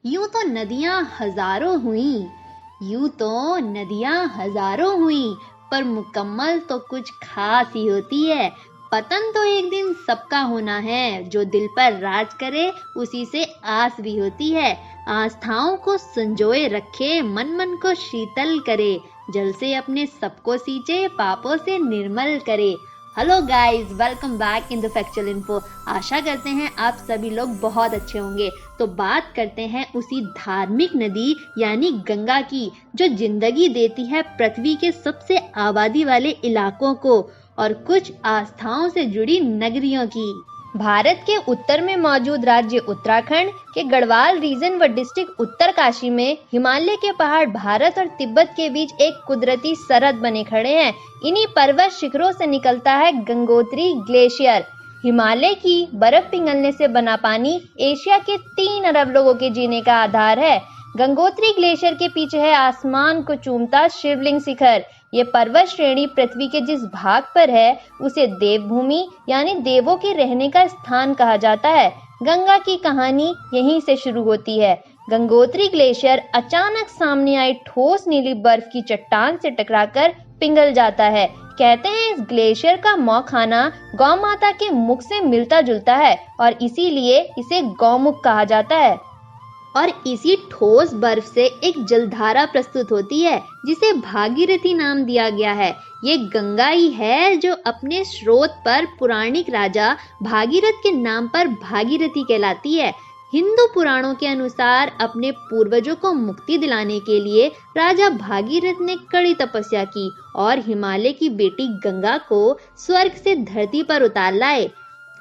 यूं तो नदियां हजारों हुई, यूं तो नदियां हजारों हुई, पर मुकम्मल तो कुछ खास ही होती है। पतन तो एक दिन सबका होना है, जो दिल पर राज करे उसी से आस भी होती है। आस्थाओं को संजोए रखे, मन मन को शीतल करे, जल से अपने सबको सींचे, पापों से निर्मल करे। Hello guys, welcome back in the factual info. आशा करते हैं आप सभी लोग बहुत अच्छे होंगे। तो बात करते हैं उसी धार्मिक नदी यानी गंगा की, जो जिंदगी देती है पृथ्वी के सबसे आबादी वाले इलाकों को और कुछ आस्थाओं से जुड़ी नगरियों की। भारत के उत्तर में मौजूद राज्य उत्तराखंड के गढ़वाल रीजन व डिस्ट्रिक्ट उत्तरकाशी में हिमालय के पहाड़ भारत और तिब्बत के बीच एक कुदरती सरहद बने खड़े हैं। इन्हीं पर्वत शिखरों से निकलता है गंगोत्री ग्लेशियर। हिमालय की बर्फ पिघलने से बना पानी एशिया के 3 अरब लोगों के जीने का आधार है। गंगोत्री ग्लेशियर के पीछे है आसमान को चूमता शिवलिंग शिखर। ये पर्वत श्रेणी पृथ्वी के जिस भाग पर है उसे देवभूमि यानी देवों के रहने का स्थान कहा जाता है। गंगा की कहानी यहीं से शुरू होती है। गंगोत्री ग्लेशियर अचानक सामने आई ठोस नीली बर्फ की चट्टान से टकराकर पिघल जाता है। कहते हैं इस ग्लेशियर का मौखाना गौ माता के मुख से मिलता जुलता है और इसीलिए इसे गौमुख कहा जाता है। और इसी ठोस बर्फ से एक जलधारा प्रस्तुत होती है जिसे भागीरथी नाम दिया गया है। ये गंगा ही है जो अपने स्रोत पर पौराणिक राजा भागीरथ के नाम पर भागीरथी कहलाती है। हिंदू पुराणों के अनुसार अपने पूर्वजों को मुक्ति दिलाने के लिए राजा भागीरथ ने कड़ी तपस्या की और हिमालय की बेटी गंगा को स्वर्ग से धरती पर उतार लाए।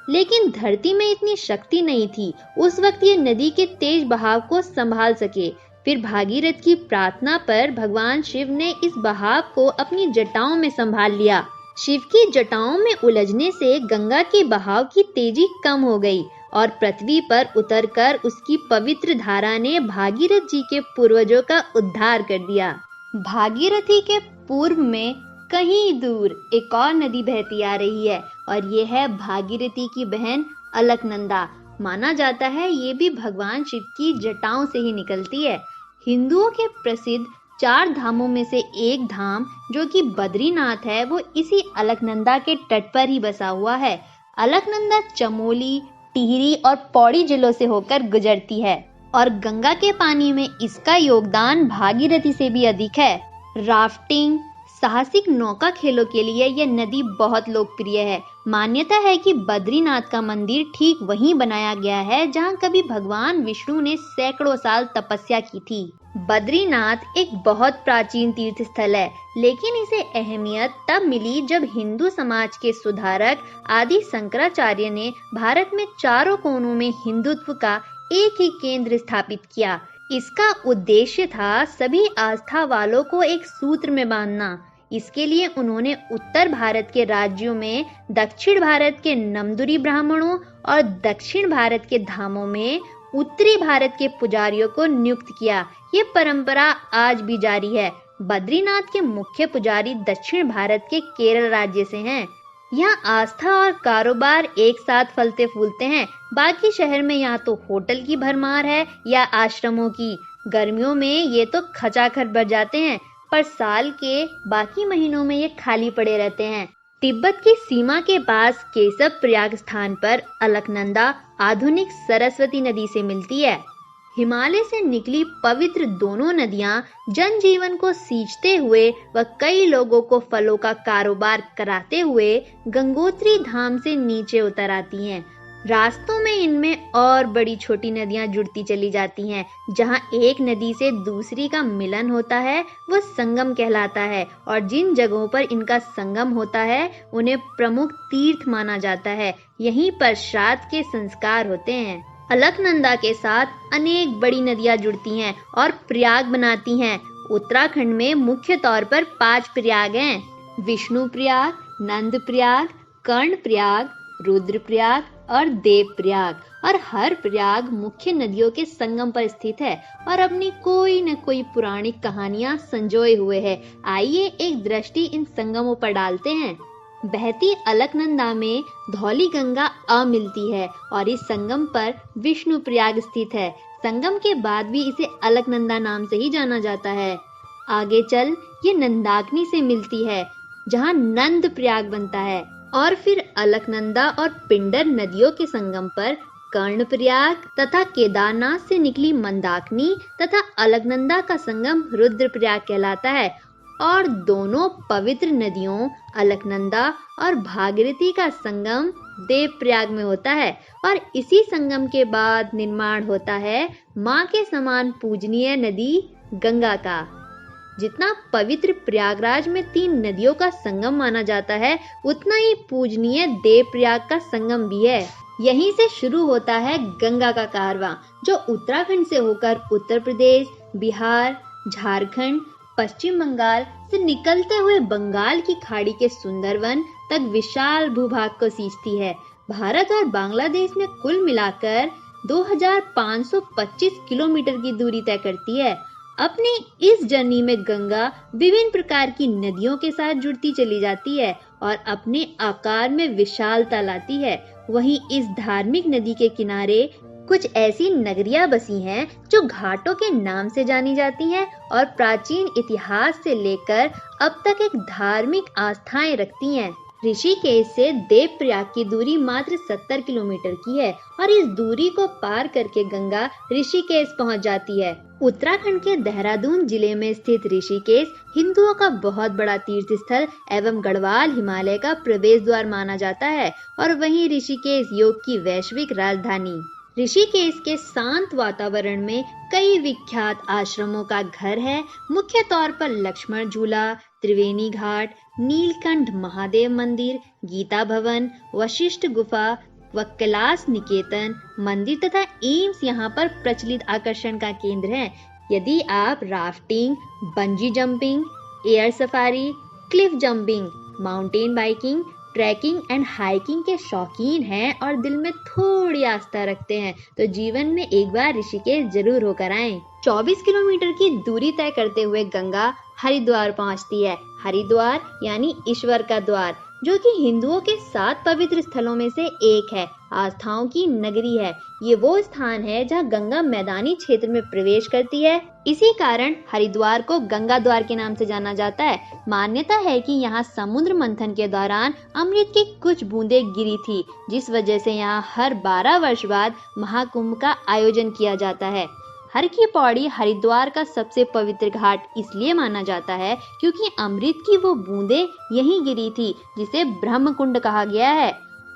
लेकिन धरती में इतनी शक्ति नहीं थी उस वक्त ये नदी के तेज बहाव को संभाल सके। फिर भागीरथ की प्रार्थना पर भगवान शिव ने इस बहाव को अपनी जटाओं में संभाल लिया। शिव की जटाओं में उलझने से गंगा के बहाव की तेजी कम हो गई और पृथ्वी पर उतरकर उसकी पवित्र धारा ने भागीरथ जी के पूर्वजों का उद्धार कर दिया। भागीरथी के पूर्व में कहीं दूर एक और नदी बहती आ रही है और ये है भागीरथी की बहन अलकनंदा। माना जाता है ये भी भगवान शिव की जटाओं से ही निकलती है। हिंदुओं के प्रसिद्ध 4 धामों में से एक धाम जो कि बद्रीनाथ है वो इसी अलकनंदा के तट पर ही बसा हुआ है। अलकनंदा चमोली, टिहरी और पौड़ी जिलों से होकर गुजरती है और गंगा के पानी में इसका योगदान भागीरथी से भी अधिक है। राफ्टिंग, साहसिक नौका खेलों के लिए यह नदी बहुत लोकप्रिय है। मान्यता है कि बद्रीनाथ का मंदिर ठीक वहीं बनाया गया है जहां कभी भगवान विष्णु ने सैकड़ों साल तपस्या की थी। बद्रीनाथ एक बहुत प्राचीन तीर्थ स्थल है, लेकिन इसे अहमियत तब मिली जब हिंदू समाज के सुधारक आदि शंकराचार्य ने भारत में चारों कोनों में हिंदुत्व का एक ही केंद्र स्थापित किया। इसका उद्देश्य था सभी आस्था वालों को एक सूत्र में बांधना। इसके लिए उन्होंने उत्तर भारत के राज्यों में दक्षिण भारत के नमदुरी ब्राह्मणों और दक्षिण भारत के धामों में उत्तरी भारत के पुजारियों को नियुक्त किया। ये परंपरा आज भी जारी है। बद्रीनाथ के मुख्य पुजारी दक्षिण भारत के केरल राज्य से हैं। यहाँ आस्था और कारोबार एक साथ फलते फूलते हैं। बाकी शहर में यहाँ तो होटल की भरमार है या आश्रमों की। गर्मियों में ये तो खचाखच भर जाते हैं, पर साल के बाकी महीनों में ये खाली पड़े रहते हैं। तिब्बत की सीमा के पास केशव प्रयाग स्थान पर अलकनंदा आधुनिक सरस्वती नदी से मिलती है। हिमालय से निकली पवित्र दोनों नदियां जनजीवन को सींचते हुए व कई लोगों को फलों का कारोबार कराते हुए गंगोत्री धाम से नीचे उतर आती हैं। रास्तों में इनमें और बड़ी छोटी नदियां जुड़ती चली जाती हैं। जहां एक नदी से दूसरी का मिलन होता है वो संगम कहलाता है और जिन जगहों पर इनका संगम होता है उन्हें प्रमुख तीर्थ माना जाता है। यहीं पर श्राद्ध के संस्कार होते हैं। अलकनंदा के साथ अनेक बड़ी नदियां जुड़ती हैं और प्रयाग बनाती हैं। उत्तराखंड में मुख्य तौर पर 5 प्रयाग हैं: विष्णु प्रयाग, नंद प्रयाग, कर्ण प्रयाग, रुद्र प्रयाग और देव प्रयाग। और हर प्रयाग मुख्य नदियों के संगम पर स्थित है और अपनी कोई न कोई पुरानी कहानियां संजोए हुए है। आइए एक दृष्टि इन संगमों पर डालते हैं। बहती अलकनंदा में धौली गंगा आ मिलती है और इस संगम पर विष्णु प्रयाग स्थित है। संगम के बाद भी इसे अलकनंदा नाम से ही जाना जाता है। आगे चल ये नंदाकिनी से मिलती है जहाँ नंद प्रयाग बनता है और फिर अलकनंदा और पिंडर नदियों के संगम पर कर्णप्रयाग तथा केदारनाथ से निकली मंदाकिनी तथा अलकनंदा का संगम रुद्रप्रयाग कहलाता है। और दोनों पवित्र नदियों अलकनंदा और भागीरथी का संगम देवप्रयाग में होता है और इसी संगम के बाद निर्माण होता है माँ के समान पूजनीय नदी गंगा का। जितना पवित्र प्रयागराज में 3 नदियों का संगम माना जाता है, उतना ही पूजनीय देवप्रयाग का संगम भी है। यहीं से शुरू होता है गंगा का कारवां, जो उत्तराखंड से होकर उत्तर प्रदेश, बिहार, झारखंड, पश्चिम बंगाल से निकलते हुए बंगाल की खाड़ी के सुंदरवन तक विशाल भूभाग को सींचती है। भारत और बांग्लादेश में कुल मिलाकर 2525 किलोमीटर की दूरी तय करती है। अपनी इस जर्नी में गंगा विभिन्न प्रकार की नदियों के साथ जुड़ती चली जाती है और अपने आकार में विशालता लाती है। वहीं इस धार्मिक नदी के किनारे कुछ ऐसी नगरियां बसी हैं जो घाटों के नाम से जानी जाती हैं और प्राचीन इतिहास से लेकर अब तक एक धार्मिक आस्थाएं रखती हैं। ऋषिकेश से देवप्रयाग की दूरी मात्र 70 किलोमीटर की है और इस दूरी को पार करके गंगा ऋषिकेश पहुंच जाती है। उत्तराखंड के देहरादून जिले में स्थित ऋषिकेश हिंदुओं का बहुत बड़ा तीर्थ स्थल एवं गढ़वाल हिमालय का प्रवेश द्वार माना जाता है और वहीं ऋषिकेश योग की वैश्विक राजधानी। ऋषिकेश के शांत वातावरण में कई विख्यात आश्रमों का घर है। मुख्य तौर पर लक्ष्मण झूला, त्रिवेणी घाट, नीलकंठ महादेव मंदिर, गीता भवन, वशिष्ठ गुफा व कैलाश निकेतन मंदिर तथा एम्स यहाँ पर प्रचलित आकर्षण का केंद्र है। यदि आप rafting, bungee jumping, air safari, cliff jumping, mountain biking, trekking and hiking के शौकीन हैं और दिल में थोड़ी आस्था रखते हैं तो जीवन में एक बार ऋषिकेश जरूर होकर आएं। 24 किलोमीटर की दूरी तय करते हुए गंगा हरिद्वार पहुंचती है। हरिद्वार यानी ईश्वर का द्वार, जो कि हिंदुओं के 7 पवित्र स्थलों में से एक है। आस्थाओं की नगरी है। ये वो स्थान है जहाँ गंगा मैदानी क्षेत्र में प्रवेश करती है। इसी कारण हरिद्वार को गंगा द्वार के नाम से जाना जाता है। मान्यता है कि यहाँ समुद्र मंथन के दौरान अमृत की कुछ बूंदें गिरी थी, जिस वजह से यहाँ हर 12 वर्ष बाद महाकुंभ का आयोजन किया जाता है। हर की पौड़ी हरिद्वार का सबसे पवित्र घाट इसलिए माना जाता है क्योंकि अमृत की वो बूंदें यहीं गिरी थी, जिसे ब्रह्म कुंड कहा गया है।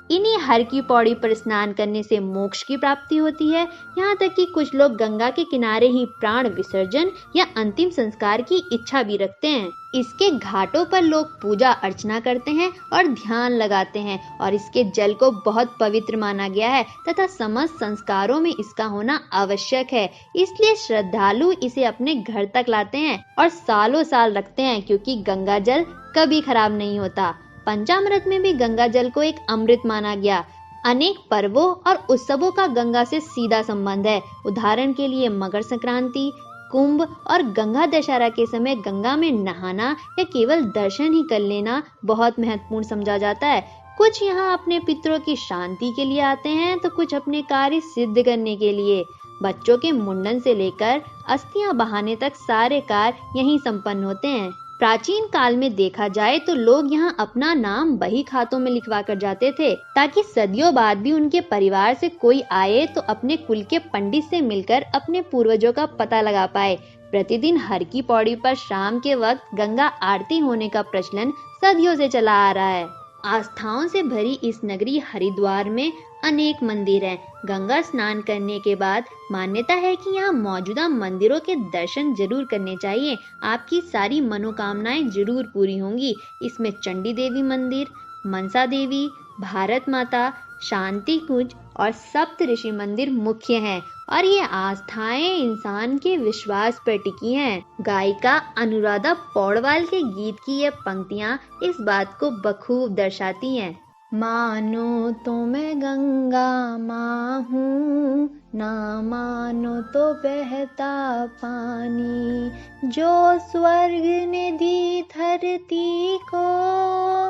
इन्हीं हर की पौड़ी पर स्नान करने से मोक्ष की प्राप्ति होती है। यहाँ तक कि कुछ लोग गंगा के किनारे ही प्राण विसर्जन या अंतिम संस्कार की इच्छा भी रखते हैं। इसके घाटों पर लोग पूजा अर्चना करते हैं और ध्यान लगाते हैं और इसके जल को बहुत पवित्र माना गया है तथा समस्त संस्कारों में इसका होना आवश्यक है। इसलिए श्रद्धालु इसे अपने घर तक लाते हैं और सालों साल रखते हैं, क्योंकि गंगा जल कभी खराब नहीं होता। पंचामृत में भी गंगा जल को एक अमृत माना गया। अनेक पर्वों और उत्सवों का गंगा से सीधा संबंध है। उदाहरण के लिए मकर संक्रांति, कुंभ और गंगा दशहरा के समय गंगा में नहाना या केवल दर्शन ही कर लेना बहुत महत्वपूर्ण समझा जाता है। कुछ यहाँ अपने पितरों की शांति के लिए आते हैं तो कुछ अपने कार्य सिद्ध करने के लिए। बच्चों के मुंडन से लेकर अस्थियां बहाने तक सारे कार्य यहीं संपन्न होते हैं। प्राचीन काल में देखा जाए तो लोग यहाँ अपना नाम बही खातों में लिखवा कर जाते थे, ताकि सदियों बाद भी उनके परिवार से कोई आए तो अपने कुल के पंडित से मिलकर अपने पूर्वजों का पता लगा पाए। प्रतिदिन हर की पौड़ी पर शाम के वक्त गंगा आरती होने का प्रचलन सदियों से चला आ रहा है। आस्थाओं से भरी इस नगरी हरिद्वार में अनेक मंदिर हैं। गंगा स्नान करने के बाद मान्यता है कि यहाँ मौजूदा मंदिरों के दर्शन जरूर करने चाहिए। आपकी सारी मनोकामनाएं जरूर पूरी होंगी। इसमें चंडी देवी मंदिर, मनसा देवी, भारत माता, शांति कुंज और सप्त ऋषि मंदिर मुख्य हैं और ये आस्थाएं इंसान के विश्वास पर टिकी हैं। गायिका अनुराधा पौडवाल के गीत की ये पंक्तियां इस बात को बखूब दर्शाती हैं। मानो तो मैं गंगा माँ हूँ, ना मानो तो बहता पानी, जो स्वर्ग ने दी धरती को,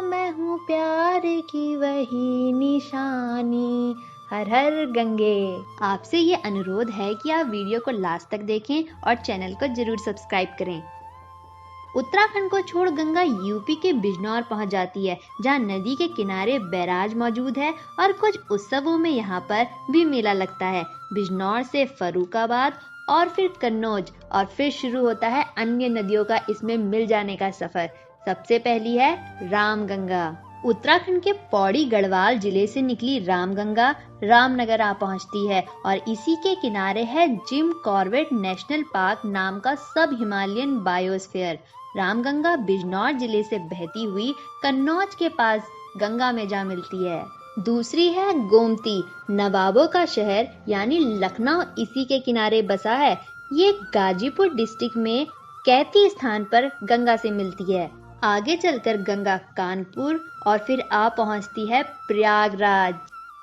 मैं हूँ प्यार की वही निशानी। हर हर गंगे। आपसे ये अनुरोध है कि आप वीडियो को लास्ट तक देखें और चैनल को जरूर सब्सक्राइब करें। उत्तराखंड को छोड़ गंगा यूपी के बिजनौर पहुंच जाती है, जहां नदी के किनारे बैराज मौजूद है और कुछ उत्सवों में यहां पर भी मेला लगता है। बिजनौर से फर्रुखाबाद और फिर कन्नौज और फिर शुरू होता है अन्य नदियों का इसमें मिल जाने का सफर। सबसे पहली है रामगंगा। उत्तराखंड के पौड़ी गढ़वाल जिले से निकली रामगंगा रामनगर आ पहुंचती है और इसी के किनारे है जिम कॉर्बेट नेशनल पार्क नाम का सब हिमालयन बायोस्फीयर। रामगंगा बिजनौर जिले से बहती हुई कन्नौज के पास गंगा में जा मिलती है। दूसरी है गोमती। नवाबों का शहर यानी लखनऊ इसी के किनारे बसा है। ये गाजीपुर डिस्ट्रिक्ट में कैथी स्थान पर गंगा से मिलती है। आगे चलकर गंगा कानपुर और फिर आ पहुंचती है प्रयागराज।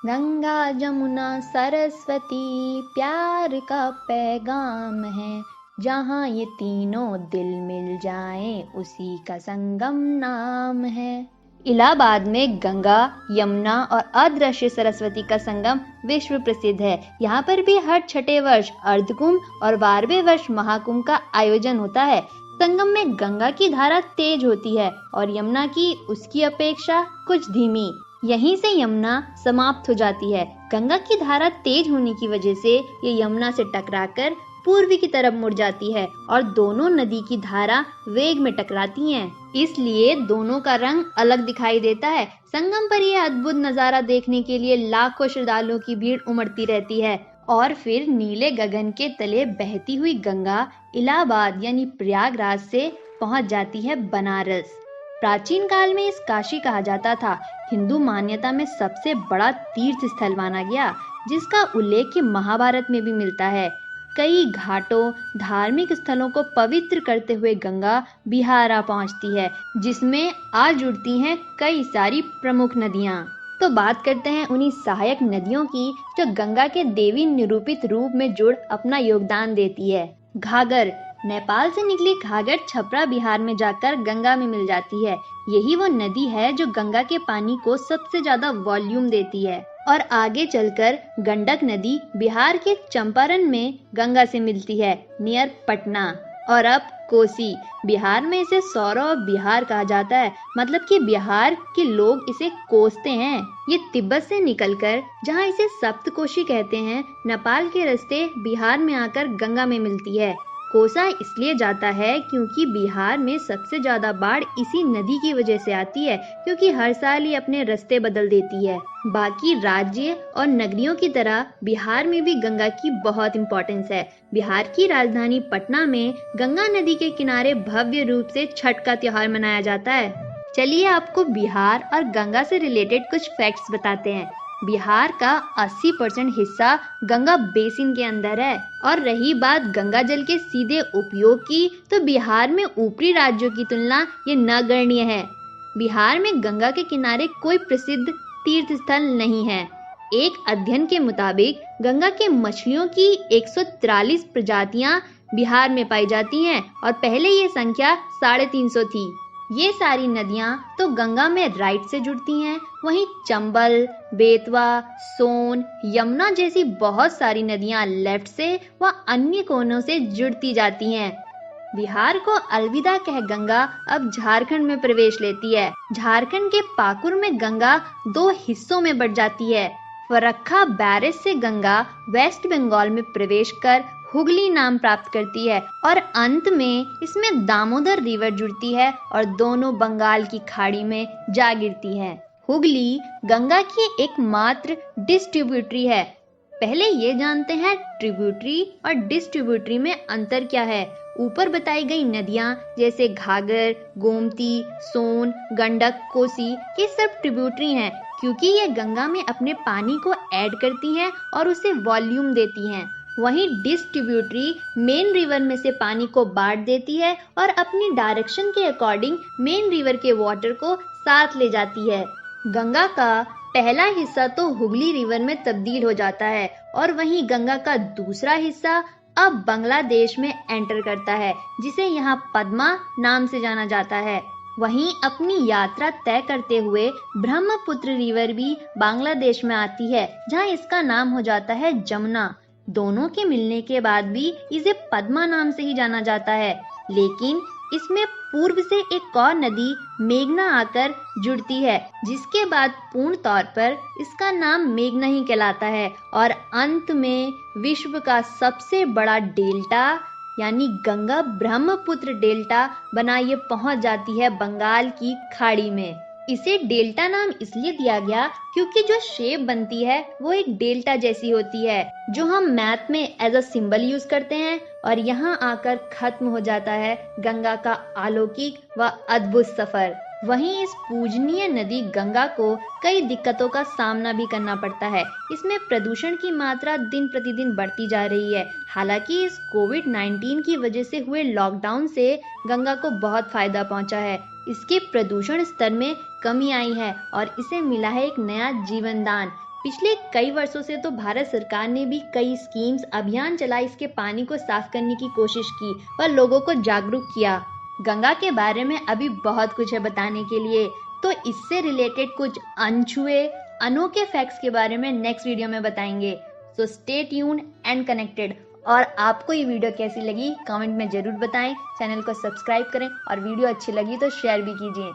गंगा जमुना सरस्वती प्यार का पैगाम है, जहाँ ये तीनों दिल मिल जाएं उसी का संगम नाम है। इलाहाबाद में गंगा यमुना और अदृश्य सरस्वती का संगम विश्व प्रसिद्ध है। यहाँ पर भी हर छठे वर्ष अर्धकुंभ और 12वें वर्ष महाकुंभ का आयोजन होता है। संगम में गंगा की धारा तेज होती है और यमुना की उसकी अपेक्षा कुछ धीमी। यहीं से यमुना समाप्त हो जाती है। गंगा की धारा तेज होने की वजह से ये यमुना से टकराकर पूर्वी की तरफ मुड़ जाती है और दोनों नदी की धारा वेग में टकराती हैं। इसलिए दोनों का रंग अलग दिखाई देता है। संगम पर यह अद्भुत नजारा देखने के लिए लाखों श्रद्धालुओं की भीड़ उमड़ती रहती है। और फिर नीले गगन के तले बहती हुई गंगा इलाहाबाद यानी प्रयागराज से पहुंच जाती है बनारस। प्राचीन काल में इस काशी कहा जाता था। हिंदू मान्यता में सबसे बड़ा तीर्थ स्थल माना गया, जिसका उल्लेख महाभारत में भी मिलता है। कई घाटों धार्मिक स्थलों को पवित्र करते हुए गंगा बिहार आ पहुंचती है, जिसमें आ जुड़ती हैं कई सारी प्रमुख नदियां। तो बात करते हैं उन्हीं सहायक नदियों की जो गंगा के देवी निरूपित रूप में जुड़ अपना योगदान देती है। घाघर। नेपाल से निकली घाघर छपरा बिहार में जाकर गंगा में मिल जाती है। यही वो नदी है जो गंगा के पानी को सबसे ज्यादा वॉल्यूम देती है। और आगे चलकर गंडक नदी बिहार के चंपारण में गंगा से मिलती है नियर पटना। और अब कोसी। बिहार में इसे सौरव बिहार कहा जाता है, मतलब कि बिहार के लोग इसे कोसते हैं। ये तिब्बत से निकलकर जहाँ इसे सप्तकोशी कहते हैं, नेपाल के रास्ते बिहार में आकर गंगा में मिलती है। कोसा इसलिए जाता है क्योंकि बिहार में सबसे ज्यादा बाढ़ इसी नदी की वजह से आती है, क्योंकि हर साल ये अपने रास्ते बदल देती है। बाकी राज्य और नगरियों की तरह बिहार में भी गंगा की बहुत इम्पोर्टेंस है। बिहार की राजधानी पटना में गंगा नदी के किनारे भव्य रूप से छठ का त्योहार मनाया जाता है। चलिए आपको बिहार और गंगा से रिलेटेड कुछ फैक्ट्स बताते हैं। बिहार का 80% हिस्सा गंगा बेसिन के अंदर है। और रही बात गंगा जल के सीधे उपयोग की, तो बिहार में ऊपरी राज्यों की तुलना ये नगण्य है। बिहार में गंगा के किनारे कोई प्रसिद्ध तीर्थ स्थल नहीं है। एक अध्ययन के मुताबिक गंगा के मछलियों की 143 प्रजातियां बिहार में पाई जाती हैं और पहले ये संख्या 350 थी। ये सारी नदियां तो गंगा में राइट से जुड़ती हैं, वहीं चंबल, बेतवा, सोन, यमुना जैसी बहुत सारी नदियां लेफ्ट से व अन्य कोनों से जुड़ती जाती हैं। बिहार को अलविदा कह गंगा अब झारखंड में प्रवेश लेती है। झारखंड के पाकुर में गंगा 2 हिस्सों में बट जाती है। फरक्का बैरेज से गंगा वेस्ट बंगाल में प्रवेश कर हुगली नाम प्राप्त करती है और अंत में इसमें दामोदर रिवर जुड़ती है और दोनों बंगाल की खाड़ी में जा गिरती है। हुगली गंगा की एकमात्र डिस्ट्रीब्यूटरी है। पहले ये जानते हैं ट्रिब्यूटरी और डिस्ट्रीब्यूटरी में अंतर क्या है। ऊपर बताई गई नदियां जैसे घाघर, गोमती, सोन, गंडक, कोसी ये सब ट्रिब्यूटरी हैं, क्योंकि ये गंगा में अपने पानी को ऐड करती हैं और उसे वॉल्यूम देती हैं। वहीं डिस्ट्रीब्यूटरी मेन रिवर में से पानी को बांट देती है और अपनी डायरेक्शन के अकॉर्डिंग मेन रिवर के वाटर को साथ ले जाती है। गंगा का पहला हिस्सा तो हुगली रिवर में तब्दील हो जाता है और वहीं गंगा का दूसरा हिस्सा अब बांग्लादेश में एंटर करता है, जिसे यहाँ पद्मा नाम से जाना जाता है। वहीं अपनी यात्रा तय करते हुए ब्रह्मपुत्र रिवर भी बांग्लादेश में आती है, जहां इसका नाम हो जाता है जमुना। दोनों के मिलने के बाद भी इसे पद्मा नाम से ही जाना जाता है, लेकिन इसमें पूर्व से एक और नदी मेघना आकर जुड़ती है, जिसके बाद पूर्ण तौर पर इसका नाम मेघना ही कहलाता है और अंत में विश्व का सबसे बड़ा डेल्टा यानी गंगा ब्रह्मपुत्र डेल्टा बना ये पहुंच जाती है बंगाल की खाड़ी में। इसे डेल्टा नाम इसलिए दिया गया क्योंकि जो शेप बनती है वो एक डेल्टा जैसी होती है, जो हम मैथ में एज अ सिंबल यूज करते हैं, और यहाँ आकर खत्म हो जाता है गंगा का अलौकिक व अद्भुत सफर। वहीं इस पूजनीय नदी गंगा को कई दिक्कतों का सामना भी करना पड़ता है। इसमें प्रदूषण की मात्रा दिन प्रतिदिन बढ़ती जा रही है। हालांकि इस कोविड-19 की वजह से हुए लॉकडाउन से गंगा को बहुत फायदा पहुंचा है। इसके प्रदूषण स्तर में कमी आई है और इसे मिला है एक नया जीवन दान। पिछले कई वर्षों से तो भारत सरकार ने भी कई स्कीम्स अभियान चला इसके पानी को साफ करने की कोशिश की और लोगों को जागरूक किया। गंगा के बारे में अभी बहुत कुछ है बताने के लिए, तो इससे रिलेटेड कुछ अनछुए अनोखे फैक्ट्स के बारे में नेक्स्ट वीडियो में बताएंगे। So stay tuned and connected. और आपको ये वीडियो कैसी लगी कमेंट में जरूर बताएं, चैनल को सब्सक्राइब करें और वीडियो अच्छी लगी तो शेयर भी कीजिए।